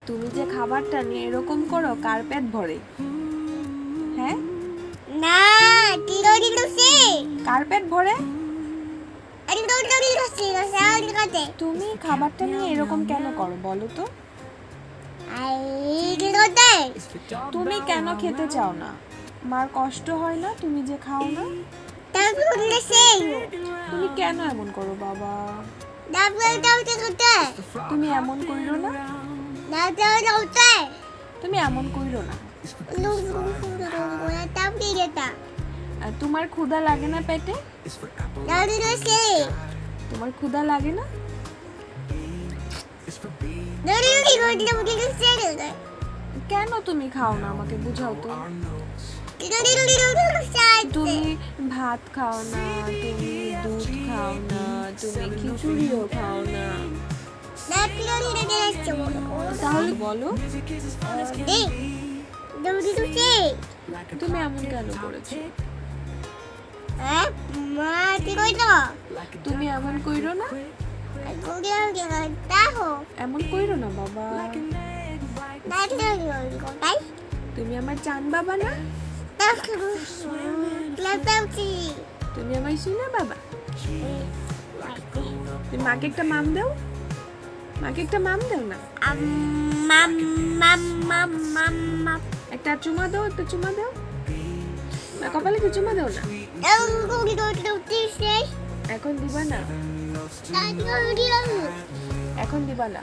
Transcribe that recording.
তুমি যে খাবারটা নিয়ে এরকম করো কার পেট ভরে? হ্যাঁ, না টিরোরি লুসি কার পেট ভরে? টিরোরি লুসি সাউন্ড করতে তুমি খাবারটা নিয়ে এরকম কেন করো বলো তো? আই টিরোতে তুমি কেন খেতে চাও না? মার কষ্ট হয় না তুমি যে খাও না? তারপর লুসি তুমি কেন এমন করো বাবা? তারপর দাউতে করতে তুমি এমন কইরো না, দাউতে তুমি এমন কইরো না। তারপর যেটা আর তোমার ক্ষুধা লাগে না পেটে? দাউতে লুসি তোমার ক্ষুধা লাগে না? দাউতে করতে লুসি কেন তুমি খাও না আমাকে বুঝাও তো। টিরোরি লুসি তুমি ভাত খাও না, তুমি দুধ খাও না, তুমি খিচুড়িও খাও না, টিরোরি লুসি তাহলে বলো দে দাউতে লুসি তুমি এমন কেন করেছো? হ্যাঁ মা কি কইতো তুমি এমন কইরো না, গুড়িয়া গেলা তাহো এমন কইরো না বাবা। দাউতে কোথায় তুমি আমার চান বাবা না, তুমি আমার শুনে বাবা। তুমি মাকে একটা মাম দাও, মাকে একটা মাম দাও না, একটা চুমা দাও, একটা চুমা দাও না, কপালে কি চুমা দাও না। এখন দিবা না, এখন দিবা না।